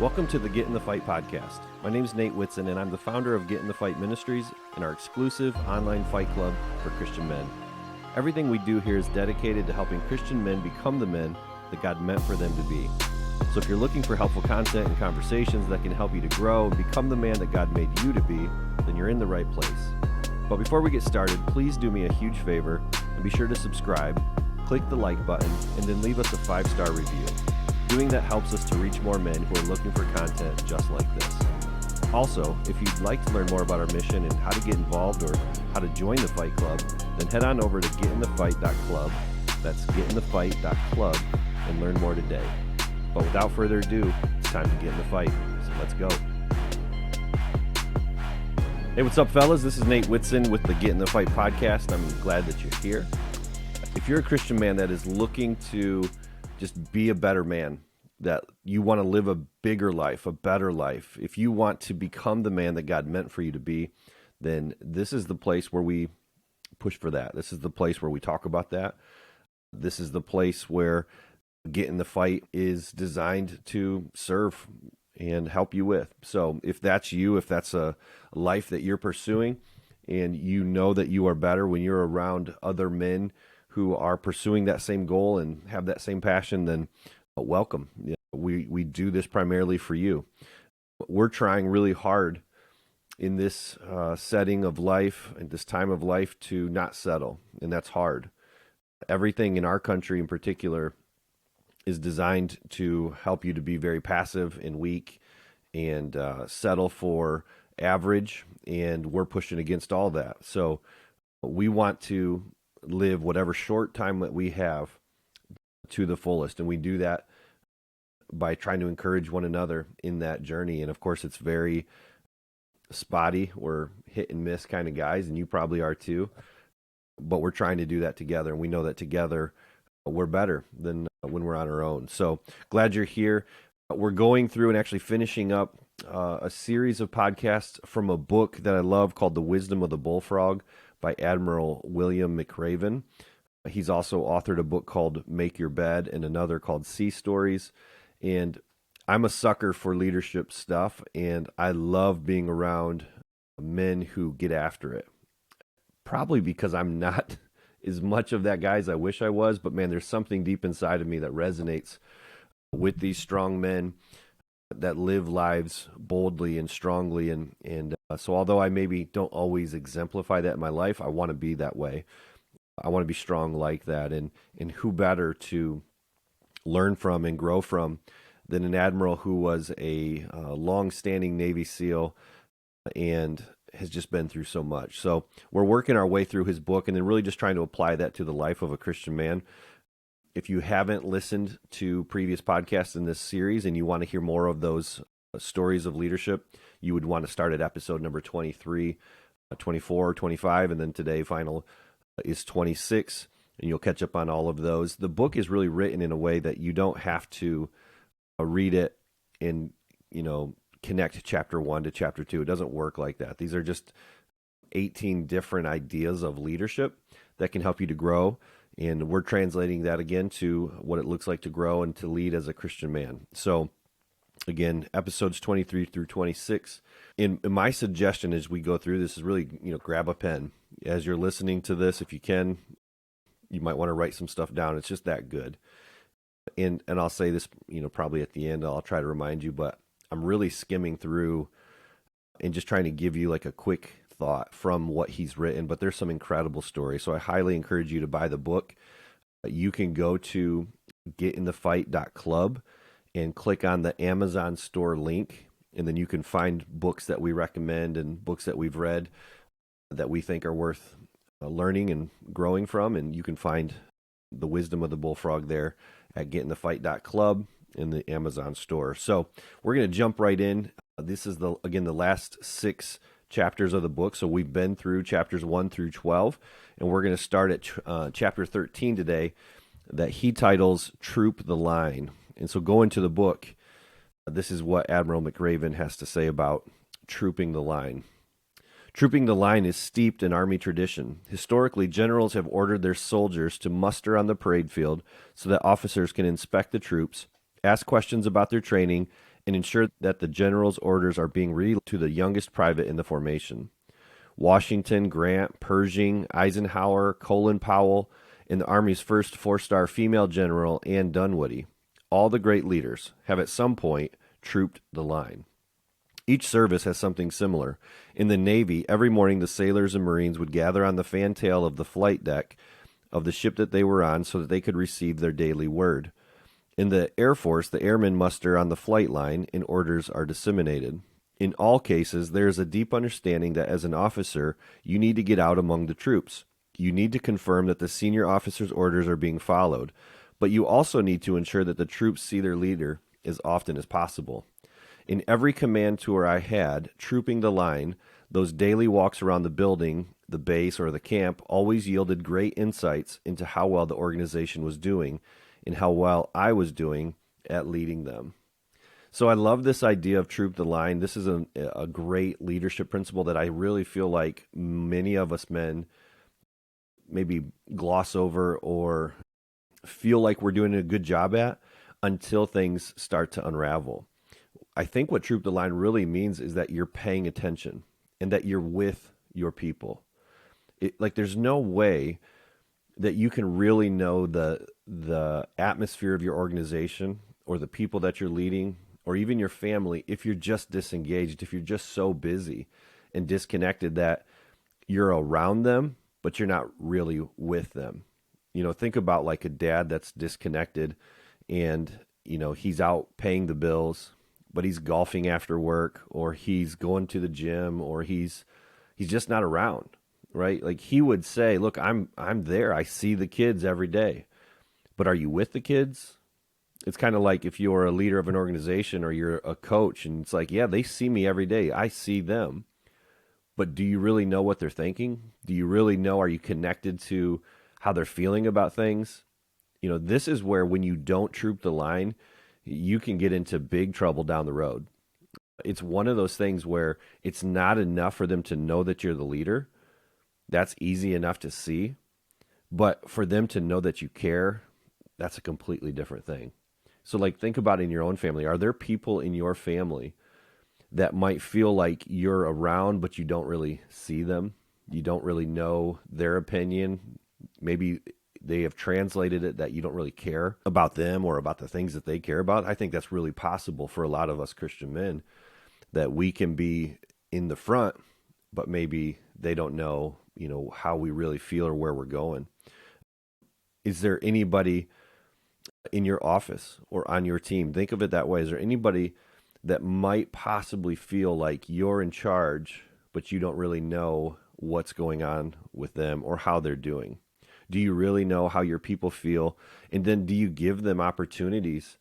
Welcome to the Get in the Fight podcast. My name is Nate Whitson, and I'm the founder of Get in the Fight Ministries and our exclusive online fight club for Christian men. Everything we do here is dedicated to helping Christian men become the men that God meant for them to be. So if you're looking for helpful content and conversations that can help you to grow and become the man that God made you to be, then you're in the right place. But before we get started, please do me a huge favor and be sure to subscribe, click the like button, and then leave us a 5-star review. Doing that helps us to reach more men who are looking for content just like this. Also, if you'd like to learn more about our mission and how to get involved or how to join the Fight Club, then head on over to getinthefight.club. That's getinthefight.club and learn more today. But without further ado, it's time to get in the fight. So let's go. Hey, what's up, fellas? This is Nate Whitson with the Get in the Fight podcast. I'm glad that you're here. If you're a Christian man that is looking to just be a better man, that you want to live a bigger life, a better life, if you want to become the man that God meant for you to be, then this is the place where we push for that. This is the place where we talk about that. This is the place where Get in the Fight is designed to serve and help you with. So if that's you, if that's a life that you're pursuing, and you know that you are better when you're around other men who are pursuing that same goal and have that same passion, then welcome. We do this primarily for you. We're trying really hard in this setting of life, in this time of life, to not settle, and that's hard. Everything in our country in particular is designed to help you to be very passive and weak and settle for average, and we're pushing against all that. So we want to live whatever short time that we have to the fullest, and we do that by trying to encourage one another in that journey. And of course, it's very spotty. We're hit and miss kind of guys, and you probably are too, but we're trying to do that together, and we know that together we're better than when we're on our own. So glad you're here. We're going through and actually finishing up a series of podcasts from a book that I love called The Wisdom of the Bullfrog by Admiral William McRaven. He's also authored a book called Make Your Bed and another called Sea Stories. And I'm a sucker for leadership stuff, and I love being around men who get after it. Probably because I'm not as much of that guy as I wish I was, but man, there's something deep inside of me that resonates with these strong men that live lives boldly and strongly. And so although I maybe don't always exemplify that in my life, I want to be that way. I want to be strong like that. And who better to learn from and grow from than an admiral who was a long-standing Navy SEAL and has just been through so much. So we're working our way through his book and then really just trying to apply that to the life of a Christian man. If you haven't listened to previous podcasts in this series and you want to hear more of those stories of leadership, you would want to start at episode number 23, 24, 25, and then today final is 26, and you'll catch up on all of those. The book is really written in a way that you don't have to read it and, connect chapter 1 to chapter 2. It doesn't work like that. These are just 18 different ideas of leadership that can help you to grow. And we're translating that again to what it looks like to grow and to lead as a Christian man. So again, episodes 23 through 26. And my suggestion as we go through this is really, grab a pen. As you're listening to this, if you can, you might want to write some stuff down. It's just that good. And I'll say this, probably at the end, I'll try to remind you, but I'm really skimming through and just trying to give you like a quick thought from what he's written, but there's some incredible stories. So I highly encourage you to buy the book. You can go to getinthefight.club and click on the Amazon store link, and then you can find books that we recommend and books that we've read that we think are worth learning and growing from. And you can find The Wisdom of the Bullfrog there at getinthefight.club in the Amazon store. So we're going to jump right in. This is the last 6 chapters of the book. So we've been through chapters 1 through 12, and we're going to start at chapter 13 today that he titles Troop the Line. And so go into the book. This is what Admiral McRaven has to say about trooping the line. Trooping the line is steeped in Army tradition. Historically, generals have ordered their soldiers to muster on the parade field so that officers can inspect the troops, ask questions about their training, and ensure that the general's orders are being relayed to the youngest private in the formation. Washington, Grant, Pershing, Eisenhower, Colin Powell, and the Army's first four-star female general, Ann Dunwoody, all the great leaders, have at some point trooped the line. Each service has something similar. In the Navy, every morning the sailors and Marines would gather on the fantail of the flight deck of the ship that they were on so that they could receive their daily word. In the Air Force, the airmen muster on the flight line and orders are disseminated. In all cases, there is a deep understanding that as an officer, you need to get out among the troops. You need to confirm that the senior officer's orders are being followed, but you also need to ensure that the troops see their leader as often as possible. In every command tour I had, trooping the line, those daily walks around the building, the base, or the camp always yielded great insights into how well the organization was doing and how well I was doing at leading them. So I love this idea of troop the line. This is a great leadership principle that I really feel like many of us men maybe gloss over or feel like we're doing a good job at until things start to unravel. I think what troop the line really means is that you're paying attention and that you're with your people. There's no way that you can really know the atmosphere of your organization or the people that you're leading or even your family if you're just disengaged, if you're just so busy and disconnected that you're around them, but you're not really with them. Think about like a dad that's disconnected and, he's out paying the bills, but he's golfing after work or he's going to the gym or he's just not around, right? Like he would say, look, I'm there. I see the kids every day, but are you with the kids? It's kind of like if you're a leader of an organization or you're a coach and it's like, yeah, they see me every day. I see them. But do you really know what they're thinking? Do you really know, are you connected to how they're feeling about things? This is where when you don't troop the line, you can get into big trouble down the road. It's one of those things where it's not enough for them to know that you're the leader. That's easy enough to see. But for them to know that you care, that's a completely different thing. So think about in your own family. Are there people in your family that might feel like you're around, but you don't really see them? You don't really know their opinion. Maybe they have translated it that you don't really care about them or about the things that they care about. I think that's really possible for a lot of us Christian men, that we can be in the front, but maybe they don't know, how we really feel or where we're going. Is there anybody in your office or on your team? Think of it that way. Is there anybody that might possibly feel like you're in charge, but you don't really know what's going on with them or how they're doing? Do you really know how your people feel? And then do you give them opportunities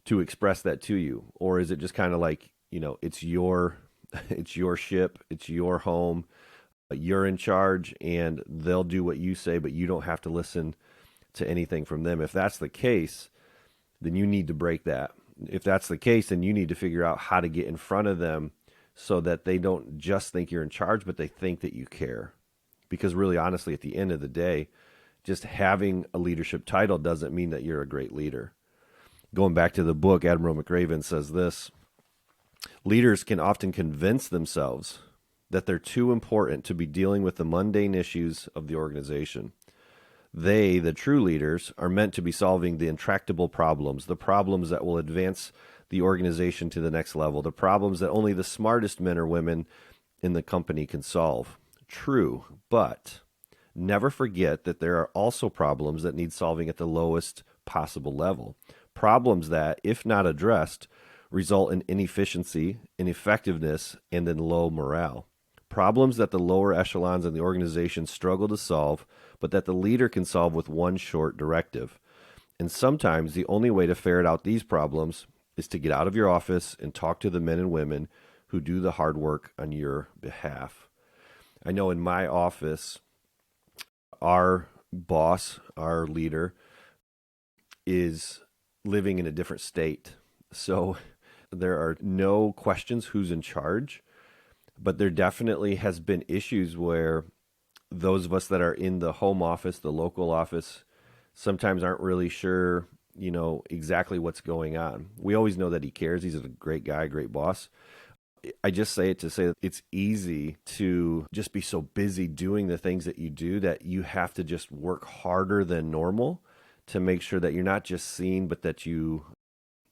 to express that to you? Or is it just kind of like, it's your ship, it's your home, you're in charge and they'll do what you say, but you don't have to listen to anything from them? If that's the case, then you need to break that. If that's the case, then you need to figure out how to get in front of them so that they don't just think you're in charge, but they think that you care. Because really, honestly, at the end of the day, just having a leadership title doesn't mean that you're a great leader. Going back to the book, Admiral McRaven says this: leaders can often convince themselves that they're too important to be dealing with the mundane issues of the organization. They, the true leaders, are meant to be solving the intractable problems, the problems that will advance the organization to the next level, the problems that only the smartest men or women in the company can solve. True, but never forget that there are also problems that need solving at the lowest possible level. Problems that, if not addressed, result in inefficiency, ineffectiveness, and in low morale. Problems that the lower echelons in the organization struggle to solve, but that the leader can solve with one short directive. And sometimes the only way to ferret out these problems is to get out of your office and talk to the men and women who do the hard work on your behalf. I know in my office, our boss, our leader, is living in a different state. So there are no questions who's in charge, but there definitely has been issues where those of us that are in the home office, the local office, sometimes aren't really sure exactly what's going on. We always know that he cares. He's a great guy, great boss. I just say it to say that it's easy to just be so busy doing the things that you do that you have to just work harder than normal to make sure that you're not just seen, but that you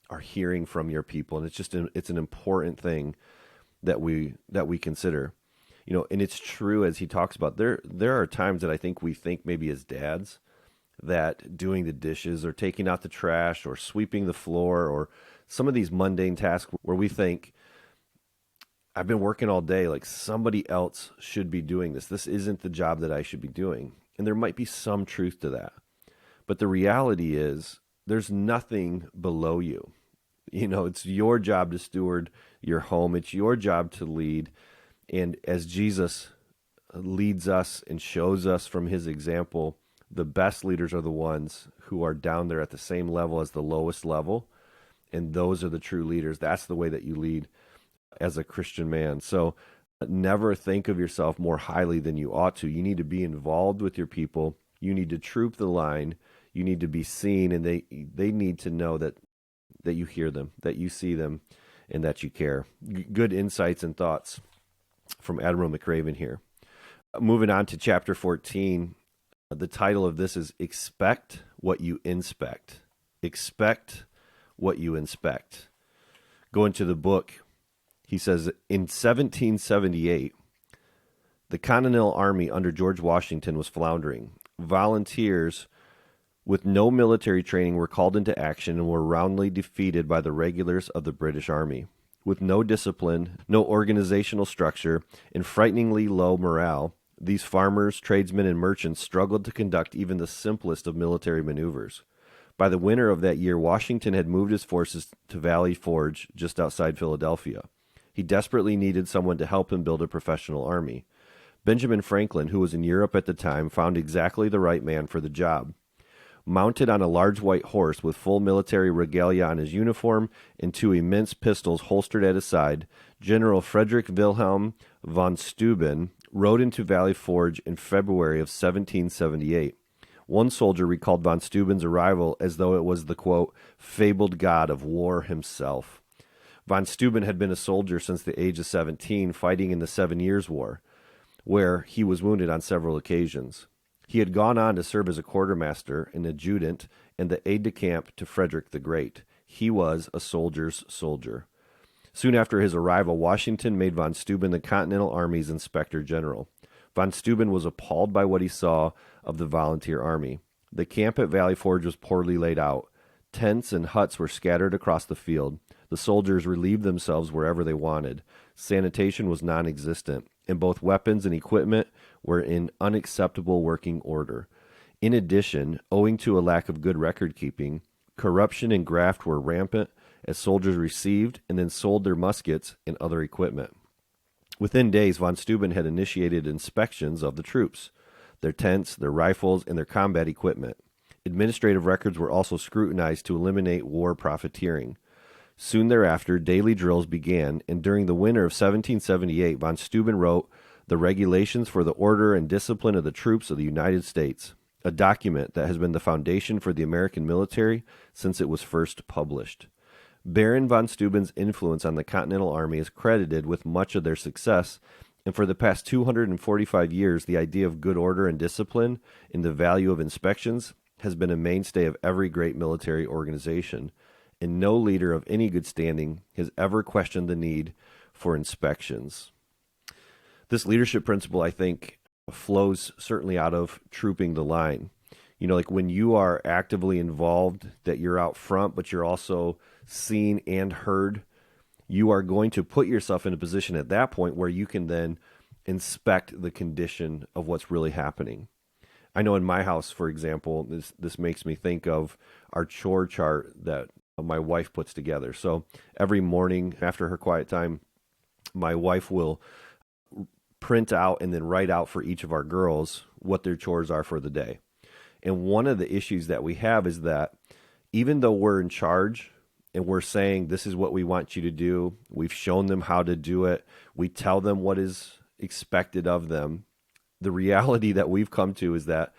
are hearing from your people. And it's an important thing that we consider. And it's true, as he talks about, there are times that I think we think, maybe as dads, that doing the dishes or taking out the trash or sweeping the floor or some of these mundane tasks where we think, I've been working all day, like somebody else should be doing this. This isn't the job that I should be doing. And there might be some truth to that. But the reality is there's nothing below you. It's your job to steward your home. It's your job to lead. And as Jesus leads us and shows us from his example, the best leaders are the ones who are down there at the same level as the lowest level. And those are the true leaders. That's the way that you lead as a Christian man. So never think of yourself more highly than you ought to. You need to be involved with your people. You need to troop the line. You need to be seen, and they need to know that you hear them, that you see them, and that you care. Good insights and thoughts from Admiral McRaven here. Moving on to chapter 14, the title of this is Expect What You Inspect. Expect what you inspect. Go into the book. He says, in 1778, the Continental Army under George Washington was floundering. Volunteers with no military training were called into action and were roundly defeated by the regulars of the British Army. With no discipline, no organizational structure, and frighteningly low morale, these farmers, tradesmen, and merchants struggled to conduct even the simplest of military maneuvers. By the winter of that year, Washington had moved his forces to Valley Forge, just outside Philadelphia. He desperately needed someone to help him build a professional army. Benjamin Franklin, who was in Europe at the time, found exactly the right man for the job. Mounted on a large white horse with full military regalia on his uniform and two immense pistols holstered at his side, General Frederick Wilhelm von Steuben rode into Valley Forge in February of 1778. One soldier recalled von Steuben's arrival as though it was the, quote, fabled god of war himself. Von Steuben had been a soldier since the age of 17, fighting in the 7 Years' War, where he was wounded on several occasions. He had gone on to serve as a quartermaster, an adjutant, and the aide-de-camp to Frederick the Great. He was a soldier's soldier. Soon after his arrival, Washington made von Steuben the Continental Army's Inspector General. Von Steuben was appalled by what he saw of the volunteer army. The camp at Valley Forge was poorly laid out. Tents and huts were scattered across the field. The soldiers relieved themselves wherever they wanted. Sanitation was non-existent, and both weapons and equipment were in unacceptable working order. In addition, owing to a lack of good record-keeping, corruption and graft were rampant as soldiers received and then sold their muskets and other equipment. Within days, von Steuben had initiated inspections of the troops, their tents, their rifles, and their combat equipment. Administrative records were also scrutinized to eliminate war profiteering. Soon thereafter, daily drills began, and during the winter of 1778, von Steuben wrote the Regulations for the Order and Discipline of the Troops of the United States, a document that has been the foundation for the American military since it was first published. Baron von Steuben's influence on the Continental Army is credited with much of their success, and for the past 245 years, the idea of good order and discipline and the value of inspections has been a mainstay of every great military organization, and no leader of any good standing has ever questioned the need for inspections. This leadership principle, I think, flows certainly out of trooping the line. Like when you are actively involved, that you're out front, but you're also seen and heard, you are going to put yourself in a position at that point where you can then inspect the condition of what's really happening. I know in my house, for example, this makes me think of our chore chart that my wife puts together. So every morning after her quiet time, my wife will print out and then write out for each of our girls what their chores are for the day. And one of the issues that we have is that even though we're in charge and we're saying this is what we want you to do, we've shown them how to do it, we tell them what is expected of them, the reality that we've come to is that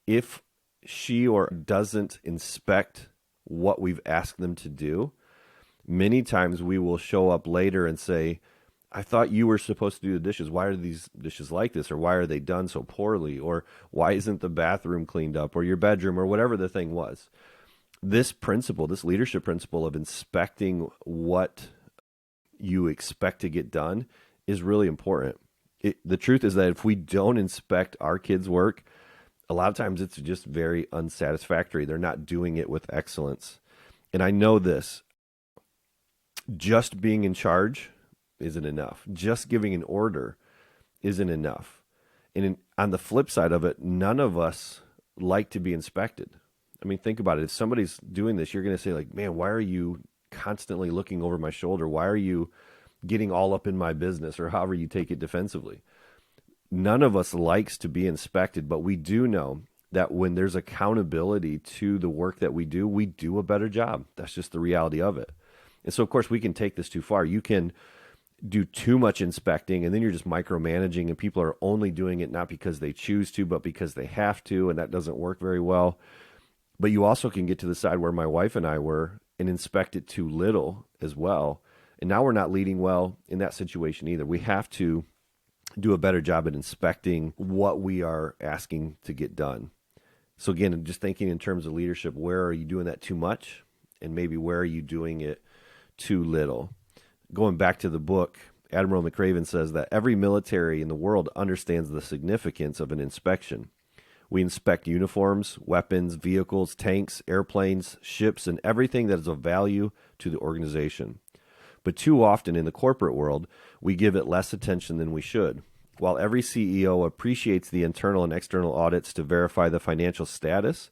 if she or doesn't inspect what we've asked them to do, many times we will show up later and say, I thought you were supposed to do the dishes. Why are these dishes like this? Or why are they done so poorly? Or why isn't the bathroom cleaned up or your bedroom or whatever the thing was? This principle, this leadership principle of inspecting what you expect to get done is really important. The truth is that if we don't inspect our kids' work, a lot of times it's just very unsatisfactory. They're not doing it with excellence. And I know this, just being in charge isn't enough. Just giving an order isn't enough. And on the flip side of it, none of us like to be inspected. I mean, think about it. If somebody's doing this, you're going to say like, man, why are you constantly looking over my shoulder? Why are you getting all up in my business, or however you take it defensively? None of us likes to be inspected, but we do know that when there's accountability to the work that we do a better job. That's just the reality of it. And so, of course, we can take this too far. You can do too much inspecting, and then you're just micromanaging, and people are only doing it not because they choose to, but because they have to, and that doesn't work very well. But you also can get to the side where my wife and I were and inspect it too little as well. And now we're not leading well in that situation either. We have to do a better job at inspecting what we are asking to get done. So again, just thinking in terms of leadership, where are you doing that too much? And maybe where are you doing it too little? Going back to the book, Admiral McRaven says that every military in the world understands the significance of an inspection. We inspect uniforms, weapons, vehicles, tanks, airplanes, ships, and everything that is of value to the organization. But too often in the corporate world, we give it less attention than we should. While every CEO appreciates the internal and external audits to verify the financial status,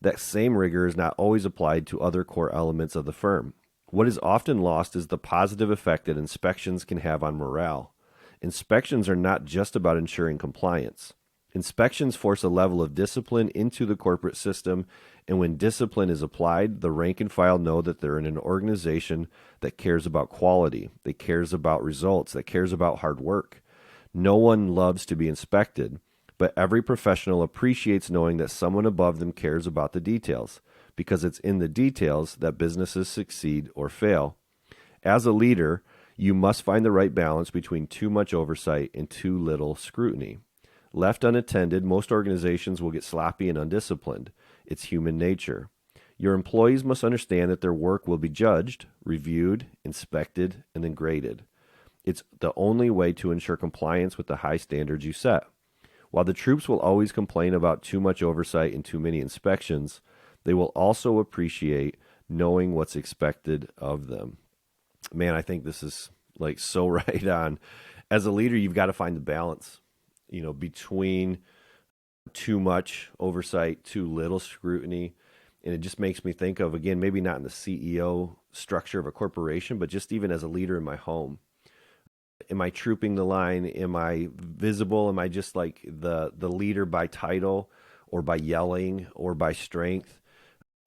that same rigor is not always applied to other core elements of the firm. What is often lost is the positive effect that inspections can have on morale. Inspections are not just about ensuring compliance. Inspections force a level of discipline into the corporate system, and when discipline is applied, the rank and file know that they're in an organization that cares about quality, that cares about results, that cares about hard work. No one loves to be inspected, but every professional appreciates knowing that someone above them cares about the details, because it's in the details that businesses succeed or fail. As a leader, you must find the right balance between too much oversight and too little scrutiny. Left unattended, most organizations will get sloppy and undisciplined. It's human nature. Your employees must understand that their work will be judged, reviewed, inspected, and then graded. It's the only way to ensure compliance with the high standards you set. While the troops will always complain about too much oversight and too many inspections, they will also appreciate knowing what's expected of them. Man, I think this is like so right on. As a leader, you've got to find the balance, between too much oversight, too little scrutiny. And it just makes me think of, again, maybe not in the CEO structure of a corporation, but just even as a leader in my home. Am I trooping the line? Am I visible? Am I just like the leader by title or by yelling or by strength?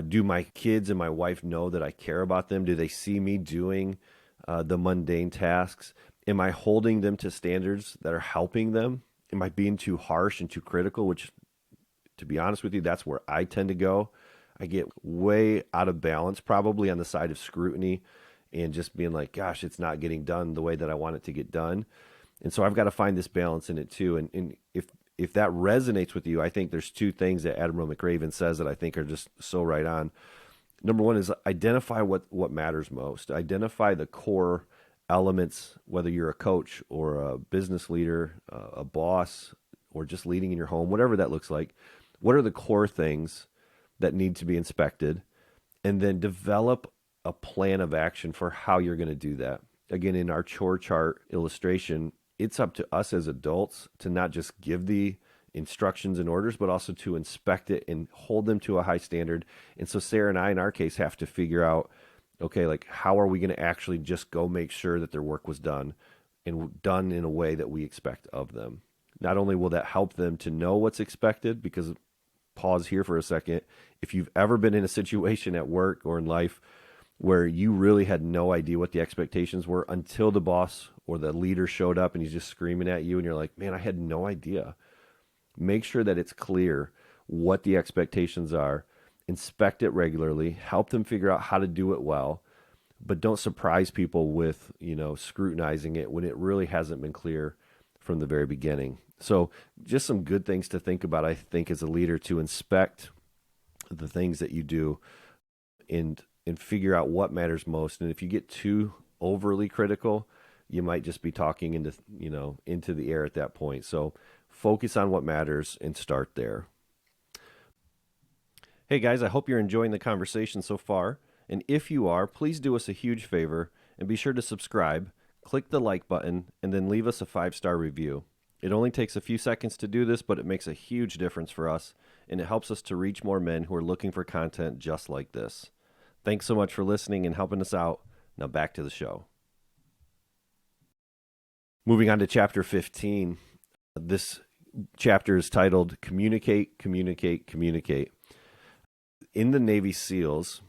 Do my kids and my wife know that I care about them? Do they see me doing the mundane tasks? Am I holding them to standards that are helping them? Am I being too harsh and too critical? Which, to be honest with you, that's where I tend to go. I get way out of balance, probably on the side of scrutiny and just being like, gosh, it's not getting done the way that I want it to get done. And so I've got to find this balance in it too. And if that resonates with you, I think there's two things that Admiral McRaven says that I think are just so right on. Number one is identify what matters most. Identify the core elements, whether you're a coach or a business leader, a boss, or just leading in your home, whatever that looks like. What are the core things that need to be inspected? And then develop a plan of action for how you're going to do that. Again, in our chore chart illustration, it's up to us as adults to not just give the instructions and orders, but also to inspect it and hold them to a high standard. And so Sarah and I, in our case, have to figure out, okay, like how are we going to actually just go make sure that their work was done and done in a way that we expect of them. Not only will that help them to know what's expected, because pause here for a second. If you've ever been in a situation at work or in life where you really had no idea what the expectations were until the boss or the leader showed up and he's just screaming at you and you're like, man, I had no idea. Make sure that it's clear what the expectations are inspect it regularly, help them figure out how to do it well, but don't surprise people with, scrutinizing it when it really hasn't been clear from the very beginning. So just some good things to think about, I think, as a leader, to inspect the things that you do and figure out what matters most. And if you get too overly critical, you might just be talking into the air at that point. So focus on what matters and start there. Hey guys, I hope you're enjoying the conversation so far. And if you are, please do us a huge favor and be sure to subscribe, click the like button, and then leave us a 5-star review. It only takes a few seconds to do this, but it makes a huge difference for us, and it helps us to reach more men who are looking for content just like this. Thanks so much for listening and helping us out. Now back to the show. Moving on to chapter 15. This chapter is titled Communicate, Communicate, Communicate. In the Navy SEALs,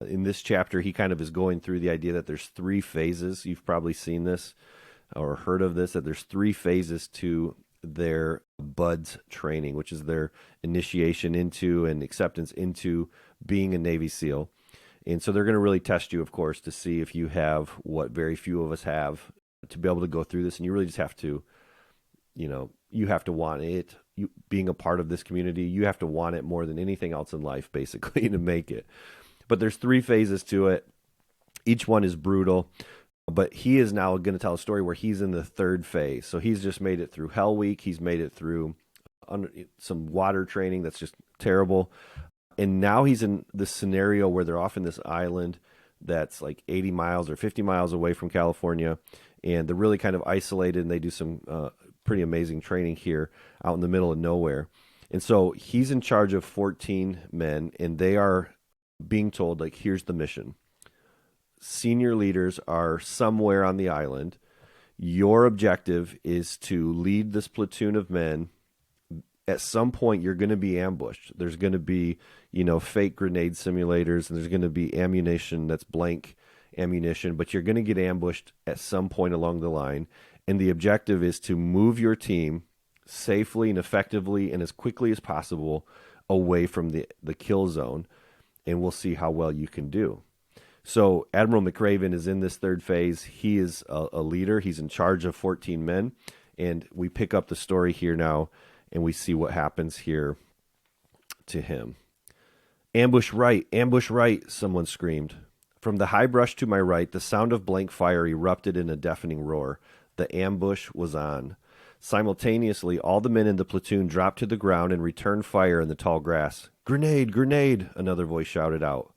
in this chapter, he kind of is going through the idea that there's 3 phases. You've probably seen this or heard of this, that there's 3 phases to their BUDS training, which is their initiation into and acceptance into being a Navy SEAL. And so they're going to really test you, of course, to see if you have what very few of us have to be able to go through this. And you really just have to, you have to want it. You being a part of this community, you have to want it more than anything else in life, basically, to make it. But there's 3 phases to it. Each one is brutal. But he is now going to tell a story where he's in the 3rd phase. So he's just made it through Hell Week. He's made it through some water training that's just terrible. And now he's in this scenario where they're off in this island that's like 80 miles or 50 miles away from California. And they're really kind of isolated, and they do some pretty amazing training here out in the middle of nowhere. And so he's in charge of 14 men, and they are being told, like, here's the mission. Senior leaders are somewhere on the island. Your objective is to lead this platoon of men. At some point, you're going to be ambushed. There's going to be, fake grenade simulators, and there's going to be ammunition that's blank ammunition, but you're going to get ambushed at some point along the line. And the objective is to move your team safely and effectively and as quickly as possible away from the kill zone. And we'll see how well you can do. So Admiral McRaven is in this 3rd phase. He is a leader. He's in charge of 14 men. And we pick up the story here now, and we see what happens here to him. Ambush right, someone screamed. From the high brush to my right, the sound of blank fire erupted in a deafening roar. The ambush was on. Simultaneously, all the men in the platoon dropped to the ground and returned fire in the tall grass. Grenade, grenade, another voice shouted out.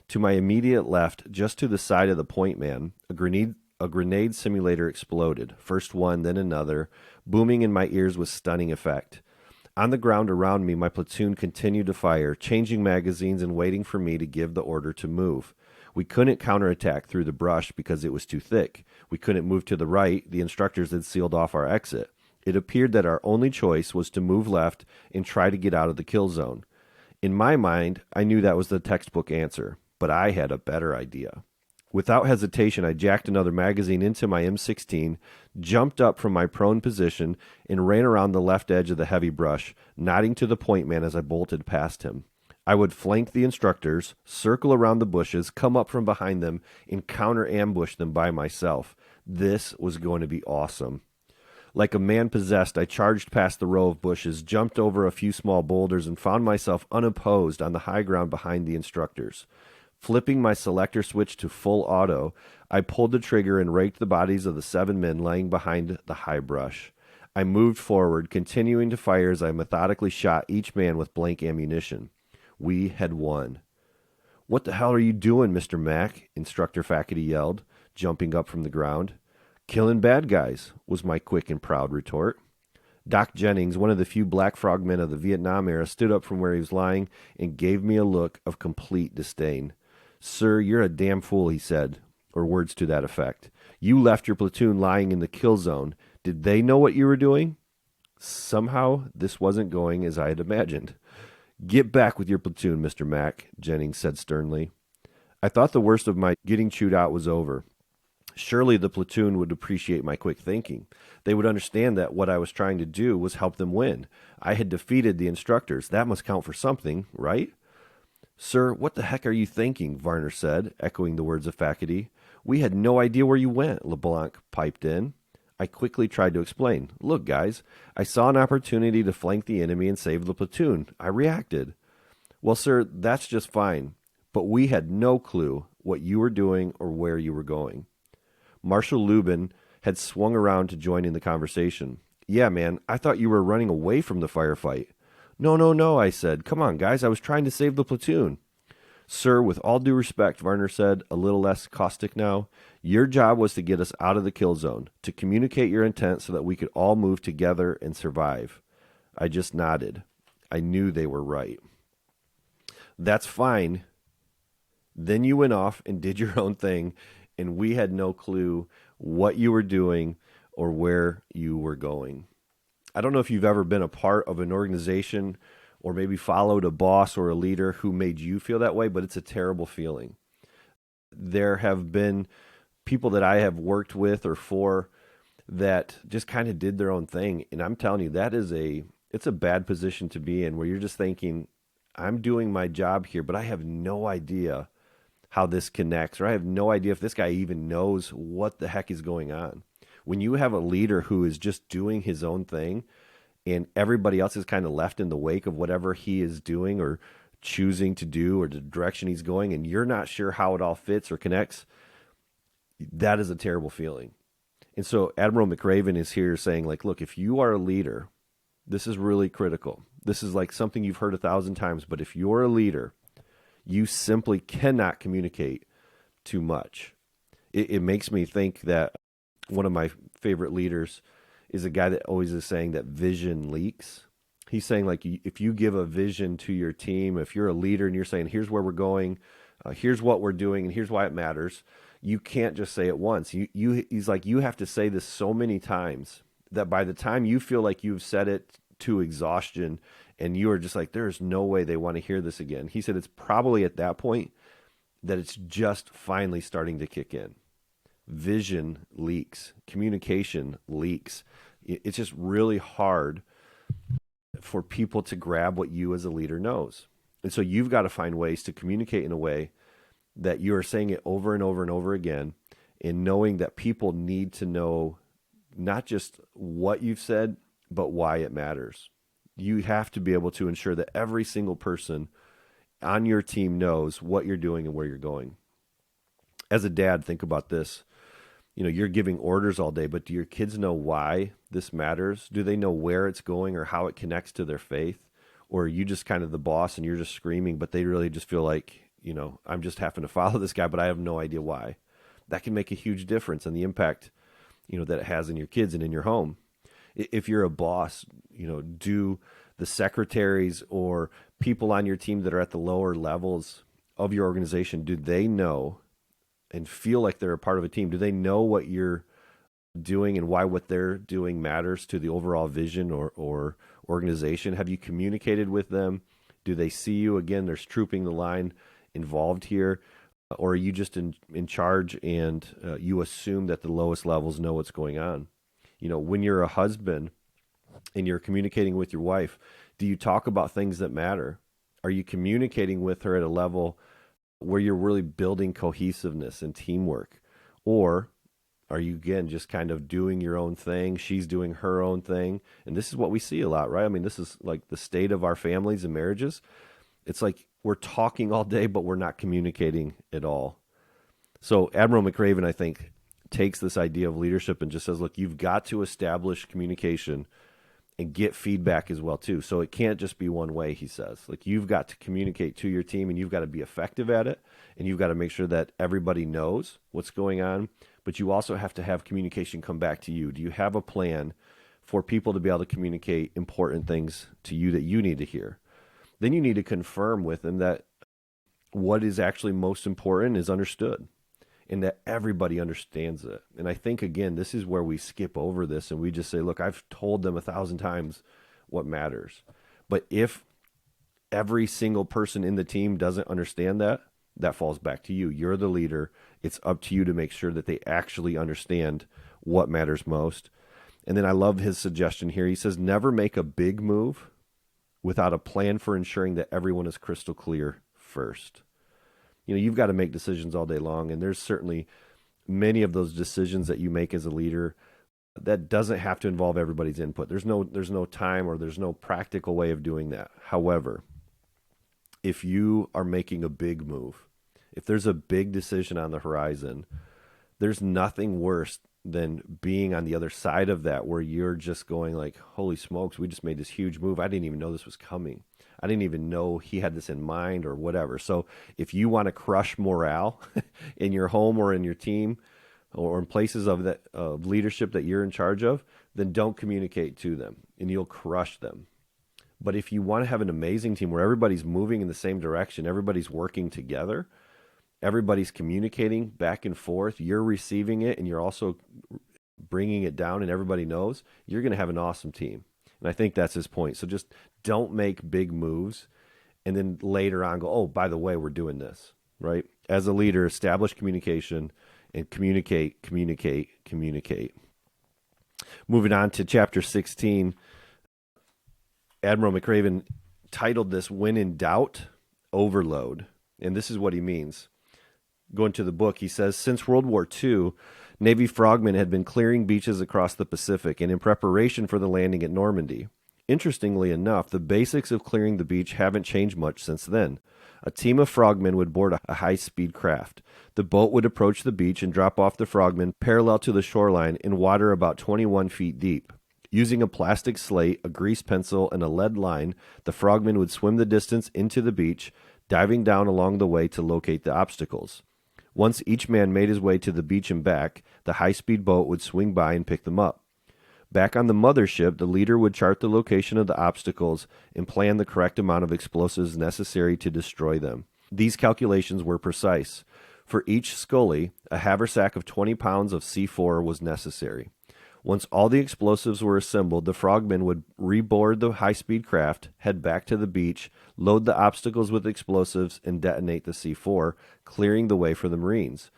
To my immediate left, just to the side of the point man, a grenade simulator exploded, first one, then another, booming in my ears with stunning effect. On the ground around me, my platoon continued to fire, changing magazines and waiting for me to give the order to move. We couldn't counterattack through the brush because it was too thick. We couldn't move to the right. The instructors had sealed off our exit. It appeared that our only choice was to move left and try to get out of the kill zone. In my mind, I knew that was the textbook answer, but I had a better idea. Without hesitation, I jacked another magazine into my M16, jumped up from my prone position, and ran around the left edge of the heavy brush, nodding to the point man as I bolted past him. I would flank the instructors, circle around the bushes, come up from behind them, and counter-ambush them by myself. This was going to be awesome. Like a man possessed, I charged past the row of bushes, jumped over a few small boulders, and found myself unopposed on the high ground behind the instructors. Flipping my selector switch to full auto, I pulled the trigger and raked the bodies of the 7 men lying behind the high brush. I moved forward, continuing to fire as I methodically shot each man with blank ammunition. We had won. What the hell are you doing, Mr. Mack? Instructor Faculty yelled, jumping up from the ground. Killing bad guys, was my quick and proud retort. Doc Jennings, one of the few black frog men of the Vietnam era, stood up from where he was lying and gave me a look of complete disdain. Sir, you're a damn fool, he said, or words to that effect. You left your platoon lying in the kill zone. Did they know what you were doing? Somehow, this wasn't going as I had imagined. Get back with your platoon, Mr. Mack, Jennings said sternly. I thought the worst of my getting chewed out was over. Surely the platoon would appreciate my quick thinking. They would understand that what I was trying to do was help them win. I had defeated the instructors. That must count for something, right? Sir, what the heck are you thinking? Varner said, echoing the words of faculty. We had no idea where you went, LeBlanc piped in. I quickly tried to explain. Look, guys, I saw an opportunity to flank the enemy and save the platoon. I reacted. Well, sir, that's just fine, but we had no clue what you were doing or where you were going. Marshal Lubin had swung around to join in the conversation. Yeah, man, I thought you were running away from the firefight. No, I said. Come on, guys, I was trying to save the platoon. Sir, with all due respect, Varner said, a little less caustic now, your job was to get us out of the kill zone, to communicate your intent so that we could all move together and survive. I just nodded. I knew they were right. That's fine. Then you went off and did your own thing, and we had no clue what you were doing or where you were going. I don't know if you've ever been a part of an organization or maybe followed a boss or a leader who made you feel that way, but it's a terrible feeling. There have been people that I have worked with or for that just kind of did their own thing. And I'm telling you, it's a bad position to be in, where you're just thinking, I'm doing my job here, but I have no idea how this connects, or I have no idea if this guy even knows what the heck is going on. When you have a leader who is just doing his own thing and everybody else is kind of left in the wake of whatever he is doing or choosing to do or the direction he's going, and you're not sure how it all fits or connects, that is a terrible feeling. And so Admiral McRaven is here saying, like, look, if you are a leader, this is really critical. This is like something you've heard 1,000 times, but if you're a leader, you simply cannot communicate too much. It makes me think that one of my favorite leaders is a guy that always is saying that vision leaks. He's saying, like, if you give a vision to your team, if you're a leader and you're saying, here's where we're going, here's what we're doing, and here's why it matters, you can't just say it once. He's like, you have to say this so many times that by the time you feel like you've said it to exhaustion and you are just like, there's no way they want to hear this again. He said it's probably at that point that it's just finally starting to kick in. Vision leaks, communication leaks. It's just really hard for people to grab what you as a leader knows. And so you've got to find ways to communicate in a way that you are saying it over and over and over again, and knowing that people need to know not just what you've said, but why it matters. You have to be able to ensure that every single person on your team knows what you're doing and where you're going. As a dad, think about this. You know, you're giving orders all day, but do your kids know why this matters? Do they know where it's going or how it connects to their faith? Or are you just kind of the boss and you're just screaming, but they really just feel like, you know, I'm just having to follow this guy, but I have no idea why. That can make a huge difference in the impact, you know, that it has in your kids and in your home. If you're a boss, you know, do the secretaries or people on your team that are at the lower levels of your organization, do they know and feel like they're a part of a team? Do they know what you're doing and why what they're doing matters to the overall vision or organization? Have you communicated with them? Do they see you? Again, there's trooping the line involved here. Or are you just in charge and you assume that the lowest levels know what's going on? You know, when you're a husband and you're communicating with your wife, do you talk about things that matter? Are you communicating with her at a level where you're really building cohesiveness and teamwork? Or are you, again, just kind of doing your own thing? She's doing her own thing. And this is what we see a lot, right? I mean, this is like the state of our families and marriages. It's like we're talking all day, but we're not communicating at all. So Admiral McRaven, I think, takes this idea of leadership and just says, look, you've got to establish communication and get feedback as well, too. So it can't just be one way, he says. Like, you've got to communicate to your team, and you've got to be effective at it, and you've got to make sure that everybody knows what's going on, but you also have to have communication come back to you. Do you have a plan for people to be able to communicate important things to you that you need to hear? Then you need to confirm with them that what is actually most important is understood and that everybody understands it. And I think, again, this is where we skip over this and we just say, look, I've told them 1,000 times what matters. But if every single person in the team doesn't understand that, that falls back to you. You're the leader. It's up to you to make sure that they actually understand what matters most. And then I love his suggestion here. He says, never make a big move without a plan for ensuring that everyone is crystal clear first. You've got to make decisions all day long, and there's certainly many of those decisions that you make as a leader that doesn't have to involve everybody's input. There's no time or there's no practical way of doing that. However, if you are making a big move, if there's a big decision on the horizon, there's nothing worse than being on the other side of that, where you're just going like, holy smokes, we just made this huge move. I didn't even know this was coming. I didn't even know he had this in mind or whatever. So if you want to crush morale in your home or in your team or in places of leadership that you're in charge of, then don't communicate to them and you'll crush them. But if you want to have an amazing team where everybody's moving in the same direction, everybody's working together, everybody's communicating back and forth, you're receiving it and you're also bringing it down and everybody knows, you're going to have an awesome team. And I think that's his point. So just don't make big moves and then later on go, oh, by the way, we're doing this, right? As a leader, establish communication and communicate. Moving on to chapter 16, Admiral McRaven titled this, When in Doubt, Overload. And this is what he means. Going to the book, he says, since World War II, Navy frogmen had been clearing beaches across the Pacific and in preparation for the landing at Normandy. Interestingly enough, the basics of clearing the beach haven't changed much since then. A team of frogmen would board a high-speed craft. The boat would approach the beach and drop off the frogmen parallel to the shoreline in water about 21 feet deep. Using a plastic slate, a grease pencil, and a lead line, the frogmen would swim the distance into the beach, diving down along the way to locate the obstacles. Once each man made his way to the beach and back, the high-speed boat would swing by and pick them up. Back on the mothership, the leader would chart the location of the obstacles and plan the correct amount of explosives necessary to destroy them. These calculations were precise. For each scully, a haversack of 20 pounds of C4 was necessary. Once all the explosives were assembled, the frogmen would reboard the high-speed craft, head back to the beach, load the obstacles with explosives, and detonate the C4, clearing the way for the Marines.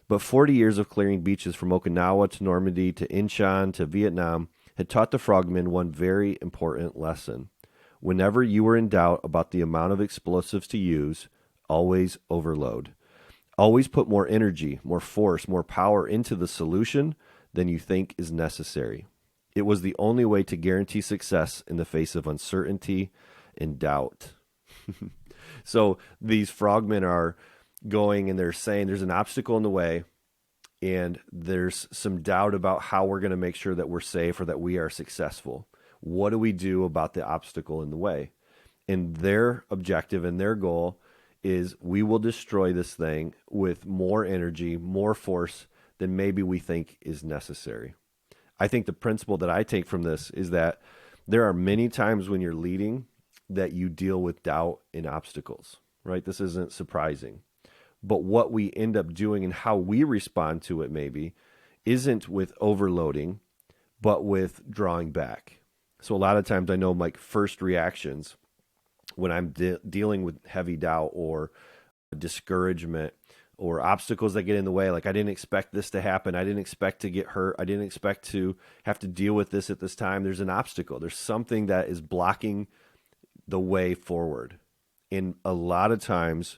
But 40 years of clearing beaches from Okinawa to Normandy to Incheon to Vietnam had taught the frogmen one very important lesson. Whenever you were in doubt about the amount of explosives to use, always overload. Always put more energy, more force, more power into the solution than you think is necessary. It was the only way to guarantee success in the face of uncertainty and doubt. So these frogmen are going and they're saying there's an obstacle in the way and there's some doubt about how we're going to make sure that we're safe or that we are successful. What do we do about the obstacle in the way? And their objective and their goal is we will destroy this thing with more energy, more force than maybe we think is necessary. I think the principle that I take from this is that there are many times when you're leading that you deal with doubt and obstacles, right? This isn't surprising. But what we end up doing and how we respond to it maybe isn't with overloading, but with drawing back. So a lot of times I know my first reactions when I'm dealing with heavy doubt or discouragement or obstacles that get in the way, like I didn't expect this to happen. I didn't expect to get hurt. I didn't expect to have to deal with this at this time. There's an obstacle. There's something that is blocking the way forward. And a lot of times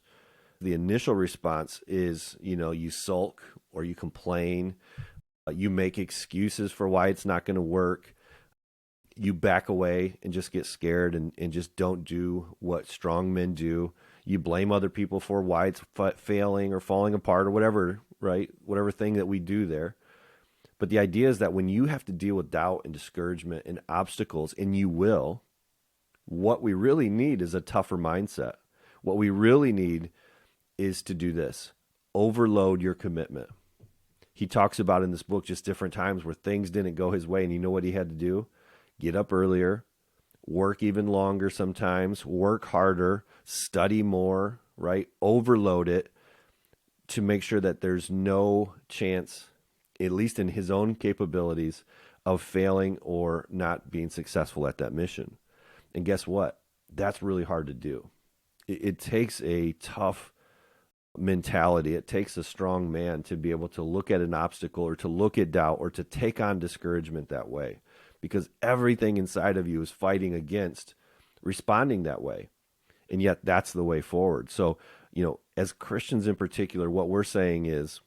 the initial response is, you sulk or you complain. You make excuses for why it's not going to work. You back away and just get scared and just don't do what strong men do. You blame other people for why it's failing or falling apart or whatever, right? Whatever thing that we do there. But the idea is that when you have to deal with doubt and discouragement and obstacles, and you will, what we really need is a tougher mindset. What we really need is to do this. Overload your commitment. He talks about in this book just different times where things didn't go his way, and you know what he had to do? Get up earlier, work even longer sometimes, work harder, study more, right? Overload it to make sure that there's no chance, at least in his own capabilities, of failing or not being successful at that mission. And guess what? That's really hard to do. It takes a tough mentality. It takes a strong man to be able to look at an obstacle or to look at doubt or to take on discouragement that way, because everything inside of you is fighting against responding that way. And yet that's the way forward. So, as Christians in particular, what we're saying is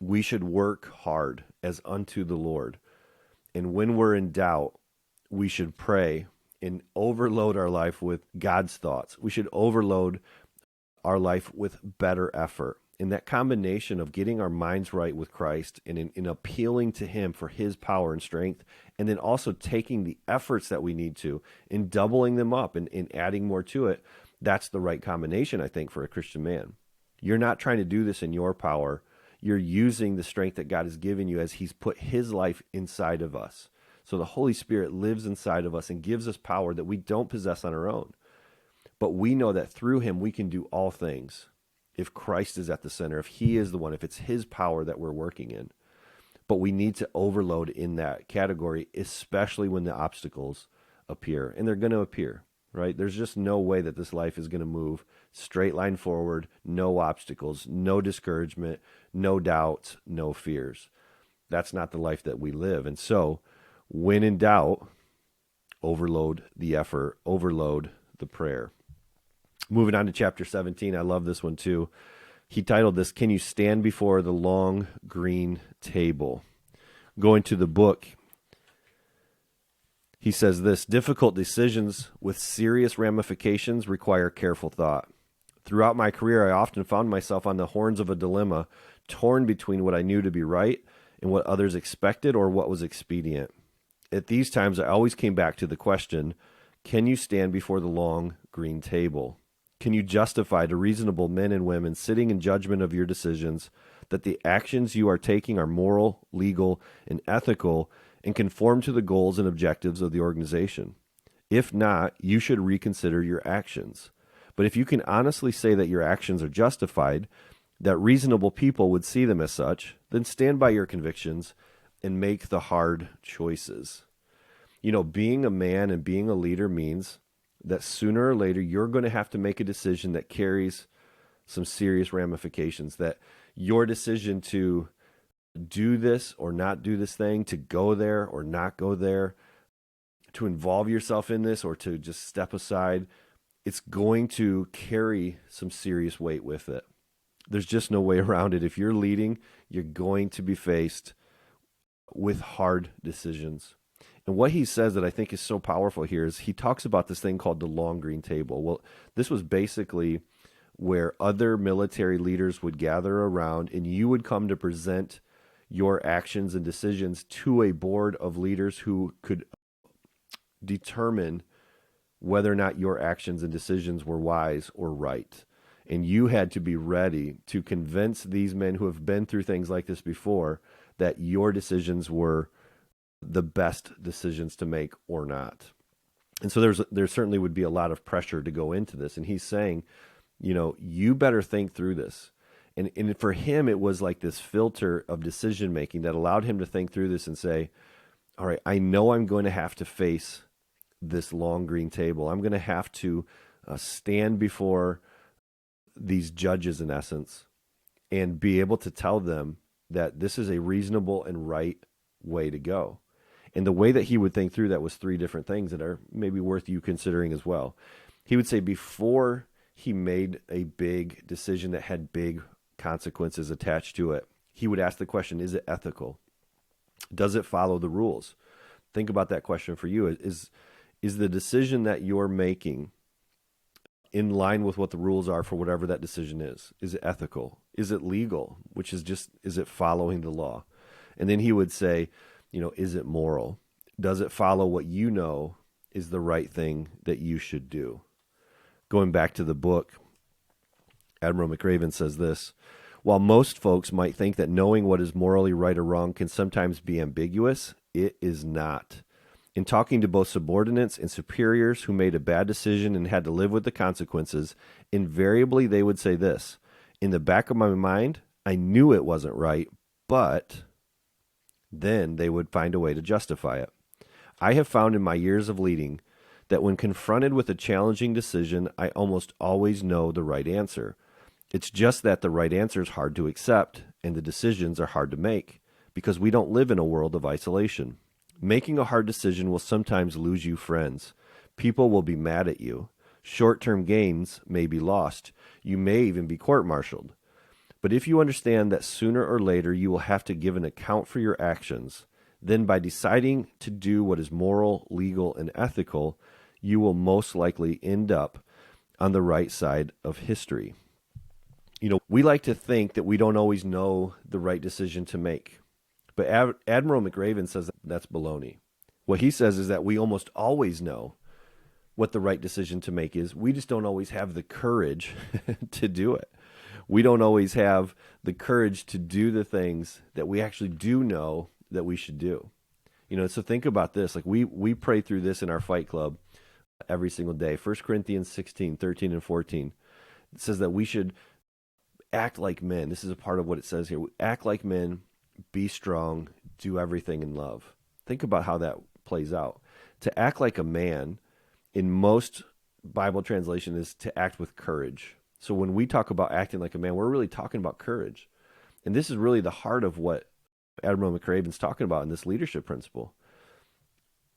we should work hard as unto the Lord. And when we're in doubt, we should pray and overload our life with God's thoughts. We should overload our life with better effort. And that combination of getting our minds right with Christ and in appealing to him for his power and strength, and then also taking the efforts that we need to and doubling them up and adding more to it, that's the right combination, I think, for a Christian man. You're not trying to do this in your power. You're using the strength that God has given you as he's put his life inside of us. So the Holy Spirit lives inside of us and gives us power that we don't possess on our own. But we know that through him we can do all things if Christ is at the center, if he is the one, if it's his power that we're working in. But we need to overload in that category, especially when the obstacles appear. And they're going to appear, right? There's just no way that this life is going to move straight line forward, no obstacles, no discouragement, no doubts, no fears. That's not the life that we live. And so when in doubt, overload the effort, overload the prayer. Moving on to chapter 17, I love this one too. He titled this, Can You Stand Before the Long Green Table? Going to the book, he says this, difficult decisions with serious ramifications require careful thought. Throughout my career, I often found myself on the horns of a dilemma, torn between what I knew to be right and what others expected or what was expedient. At these times, I always came back to the question, can you stand before the long green table? Can you justify to reasonable men and women sitting in judgment of your decisions that the actions you are taking are moral, legal, and ethical and conform to the goals and objectives of the organization? If not, you should reconsider your actions. But if you can honestly say that your actions are justified, that reasonable people would see them as such, then stand by your convictions and make the hard choices. Being a man and being a leader means that sooner or later you're going to have to make a decision that carries some serious ramifications, that your decision to do this or not do this thing, to go there or not go there, to involve yourself in this or to just step aside, it's going to carry some serious weight with it. There's just no way around it. If you're leading, you're going to be faced with hard decisions. And what he says that I think is so powerful here is he talks about this thing called the long green table. Well, this was basically where other military leaders would gather around and you would come to present your actions and decisions to a board of leaders who could determine whether or not your actions and decisions were wise or right. And you had to be ready to convince these men who have been through things like this before that your decisions were the best decisions to make or not. And so there certainly would be a lot of pressure to go into this. And he's saying, you better think through this. And for him, it was like this filter of decision making that allowed him to think through this and say, all right, I know I'm going to have to face this long green table. I'm going to have to stand before these judges, in essence, and be able to tell them that this is a reasonable and right way to go. And the way that he would think through that was three different things that are maybe worth you considering as well. He would say before he made a big decision that had big consequences attached to it, he would ask the question, is it ethical? Does it follow the rules? Think about that question for you. Is the decision that you're making in line with what the rules are for whatever that decision is? Is it ethical? Is it legal? Which is just, is it following the law? And then he would say, is it moral? Does it follow what you know is the right thing that you should do? Going back to the book, Admiral McRaven says this, while most folks might think that knowing what is morally right or wrong can sometimes be ambiguous, it is not. In talking to both subordinates and superiors who made a bad decision and had to live with the consequences, invariably they would say this, in the back of my mind, I knew it wasn't right, but then they would find a way to justify it. I have found in my years of leading that when confronted with a challenging decision, I almost always know the right answer. It's just that the right answer is hard to accept and the decisions are hard to make because we don't live in a world of isolation. Making a hard decision will sometimes lose you friends. People will be mad at you. Short-term gains may be lost. You may even be court-martialed. But if you understand that sooner or later you will have to give an account for your actions, then by deciding to do what is moral, legal, and ethical, you will most likely end up on the right side of history. We like to think that we don't always know the right decision to make. But Admiral McRaven says that's baloney. What he says is that we almost always know what the right decision to make is. We just don't always have the courage to do it. We don't always have the courage to do the things that we actually do know that we should do. So think about this. Like we pray through this in our fight club every single day. 1 Corinthians 16, 13, and 14. It says that we should act like men. This is a part of what it says here. Act like men, be strong, do everything in love. Think about how that plays out. To act like a man, in most Bible translation, is to act with courage. So when we talk about acting like a man, we're really talking about courage. And this is really the heart of what Admiral McRaven's talking about in this leadership principle.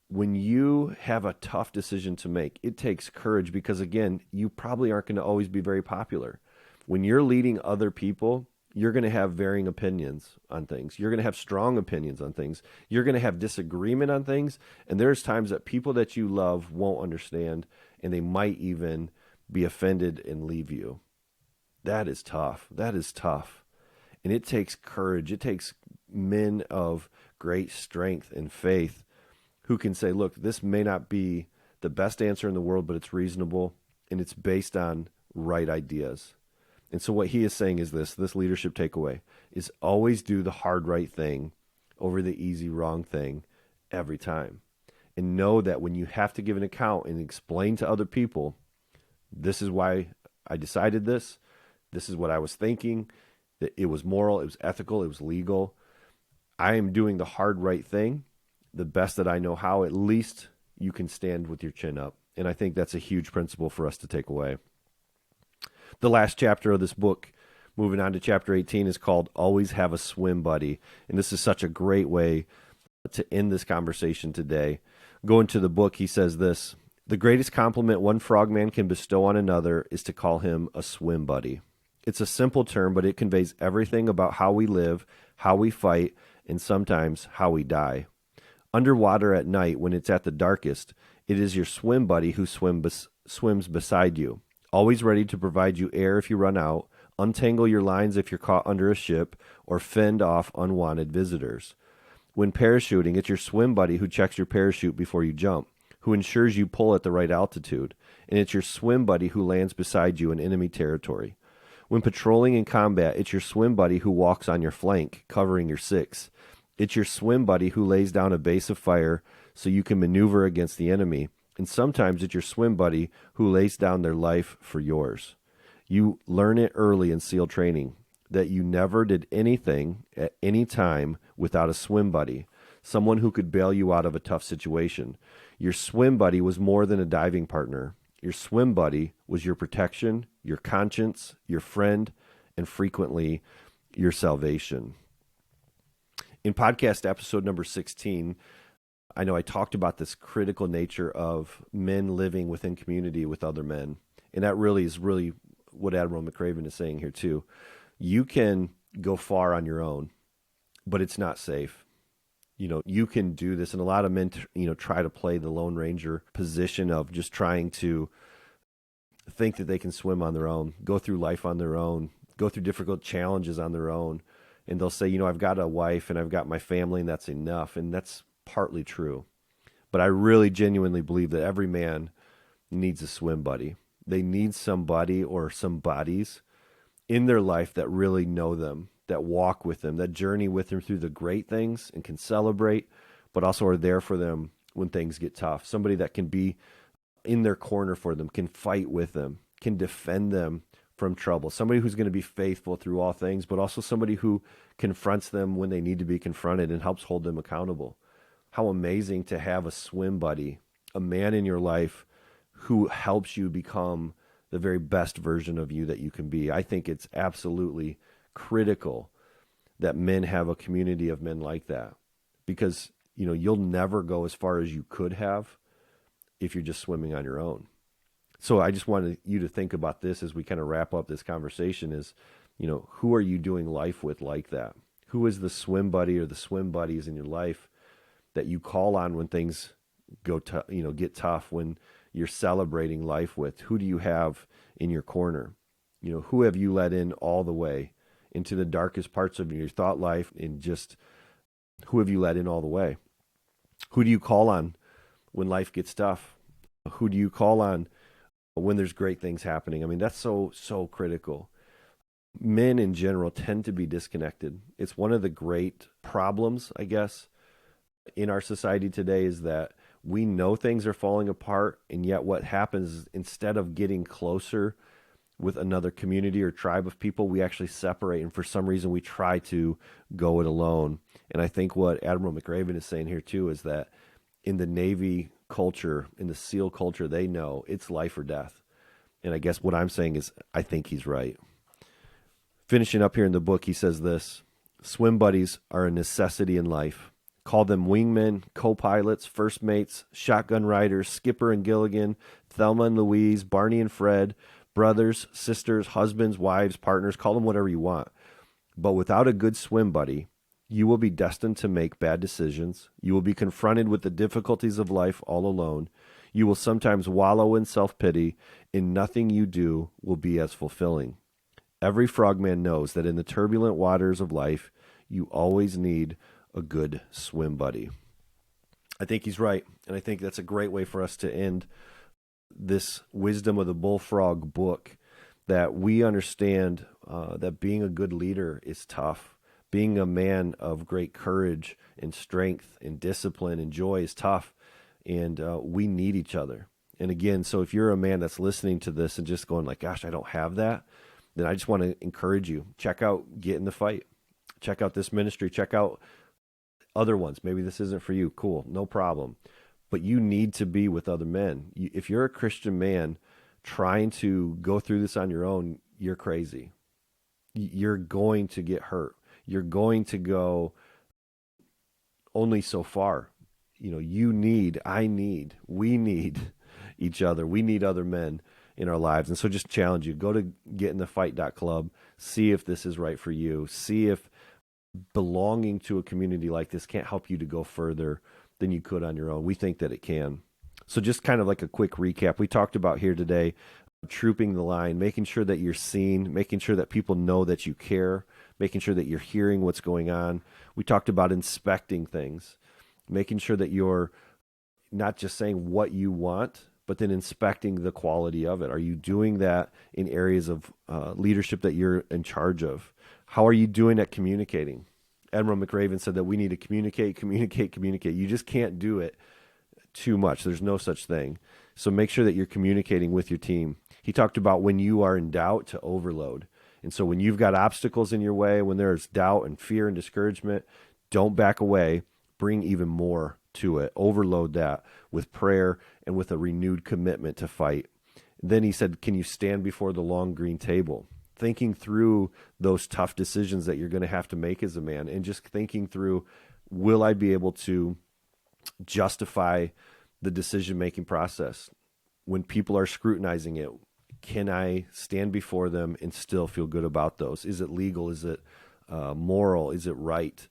When you have a tough decision to make, it takes courage because, again, you probably aren't going to always be very popular. When you're leading other people, you're going to have varying opinions on things. You're going to have strong opinions on things. You're going to have disagreement on things. And there's times that people that you love won't understand, and they might even be offended and leave you. That is tough. That is tough. And it takes courage. It takes men of great strength and faith who can say, look, this may not be the best answer in the world, but it's reasonable, and it's based on right ideas. And so what he is saying is this leadership takeaway is always do the hard right thing over the easy wrong thing every time. And know that when you have to give an account and explain to other people, this is why I decided this is what I was thinking, that it was moral, it was ethical, it was legal. I am doing the hard right thing, the best that I know how. At least you can stand with your chin up. And I think that's a huge principle for us to take away. The last chapter of this book, moving on to chapter 18, is called Always Have a Swim Buddy. And this is such a great way to end this conversation today. Going to the book, he says this: the greatest compliment one frogman can bestow on another is to call him a swim buddy. It's a simple term, but it conveys everything about how we live, how we fight, and sometimes how we die. Underwater at night, when it's at the darkest, it is your swim buddy who swims beside you, always ready to provide you air if you run out, untangle your lines if you're caught under a ship, or fend off unwanted visitors. When parachuting, it's your swim buddy who checks your parachute before you jump, who ensures you pull at the right altitude, and it's your swim buddy who lands beside you in enemy territory. When patrolling in combat, it's your swim buddy who walks on your flank, covering your six. It's your swim buddy who lays down a base of fire so you can maneuver against the enemy. And sometimes it's your swim buddy who lays down their life for yours. You learn it early in SEAL training that you never did anything at any time without a swim buddy, someone who could bail you out of a tough situation. Your swim buddy was more than a diving partner. Your swim buddy was your protection, your conscience, your friend, and frequently your salvation. In podcast episode number 16, I know I talked about this critical nature of men living within community with other men. And that really is what Admiral McRaven is saying here too. You can go far on your own, but it's not safe. You can do this. And a lot of men, try to play the Lone Ranger position of just trying to think that they can swim on their own, go through life on their own, go through difficult challenges on their own. And they'll say, I've got a wife and I've got my family and that's enough. And that's partly true. But I really genuinely believe that every man needs a swim buddy. They need somebody or some buddies in their life that really know them, that walk with them, that journey with them through the great things and can celebrate, but also are there for them when things get tough. Somebody that can be in their corner for them, can fight with them, can defend them from trouble. Somebody who's going to be faithful through all things, but also somebody who confronts them when they need to be confronted and helps hold them accountable. How amazing to have a swim buddy, a man in your life who helps you become the very best version of you that you can be. I think it's absolutely critical that men have a community of men like that, because you'll never go as far as you could have if you're just swimming on your own. So I just wanted you to think about this as we kind of wrap up this conversation is, who are you doing life with like that? Who is the swim buddy or the swim buddies in your life that you call on when things get tough, when you're celebrating life with? Who do you have in your corner? Who have you let in all the way into the darkest parts of your thought life, and just who have you let in all the way? Who do you call on when life gets tough? Who do you call on when there's great things happening? I mean, that's so critical. Men in general tend to be disconnected. It's one of the great problems, I guess, in our society today, is that we know things are falling apart, and yet what happens is, instead of getting closer with another community or tribe of people, we actually separate, and for some reason we try to go it alone. And I think what Admiral McRaven is saying here too is that in the Navy culture, in the SEAL culture, they know it's life or death. And I guess what I'm saying is I think he's right. Finishing up here in the book, he says this: swim buddies are a necessity in life. Call them wingmen, co-pilots, first mates, shotgun riders, Skipper and Gilligan, Thelma and Louise, Barney and Fred, brothers, sisters, husbands, wives, partners, call them whatever you want. But without a good swim buddy, you will be destined to make bad decisions. You will be confronted with the difficulties of life all alone. You will sometimes wallow in self-pity, and nothing you do will be as fulfilling. Every frogman knows that in the turbulent waters of life, you always need a good swim buddy. I think he's right, and I think that's a great way for us to end this Wisdom of the Bullfrog book, that we understand that being a good leader is tough. Being a man of great courage and strength and discipline and joy is tough, and we need each other. And again, so if you're a man that's listening to this and just going like, gosh, I don't have that, then I just want to encourage you. Check out Get in the Fight. Check out this ministry. Check out other ones. Maybe this isn't for you. Cool, no problem. But you need to be with other men. If you're a Christian man trying to go through this on your own, you're crazy. You're going to get hurt. You're going to go only so far. We need each other. We need other men in our lives. And so just challenge you, go to getinthefight.club, see if this is right for you. See if belonging to a community like this can't help you to go further than you could on your own. We think that it can. So just kind of like a quick recap. We talked about here today, trooping the line, making sure that you're seen, making sure that people know that you care, making sure that you're hearing what's going on. We talked about inspecting things, making sure that you're not just saying what you want, but then inspecting the quality of it. Are you doing that in areas of leadership that you're in charge of? How are you doing at communicating? Admiral McRaven said that we need to communicate. You just can't do it too much. There's no such thing. So make sure that you're communicating with your team. He talked about when you are in doubt to overload. And so when you've got obstacles in your way, when there's doubt and fear and discouragement, don't back away. Bring even more to it. Overload that with prayer and with a renewed commitment to fight. Then he said, can you stand before the long green table? Thinking through those tough decisions that you're going to have to make as a man, and just thinking through, will I be able to justify the decision-making process? When people are scrutinizing it, can I stand before them and still feel good about those? Is it legal? Is it moral? Is it right?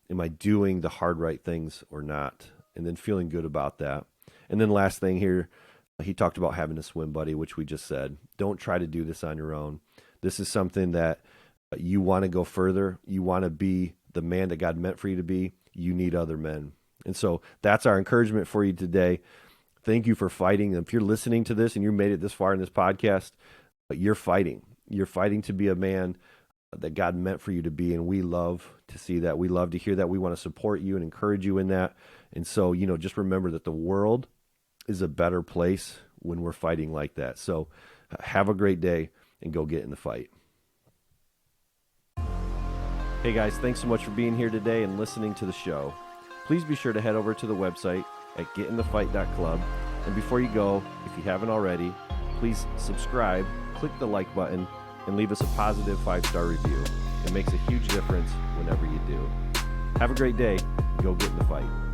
Am I doing the hard right things or not? And then feeling good about that. And then last thing here, he talked about having a swim buddy, which we just said. Don't try to do this on your own. This is something that you want to go further. You want to be the man that God meant for you to be. You need other men. And so that's our encouragement for you today. Thank you for fighting. If you're listening to this and you made it this far in this podcast, you're fighting. You're fighting to be a man that God meant for you to be. And we love to see that. We love to hear that. We want to support you and encourage you in that. And so, just remember that the world is a better place when we're fighting like that. So have a great day and go get in the fight. Hey guys, thanks so much for being here today and listening to the show. Please be sure to head over to the website at getinthefight.club. And before you go, if you haven't already, please subscribe, click the like button, and leave us a positive 5-star review. It makes a huge difference whenever you do. Have a great day. Go get in the fight.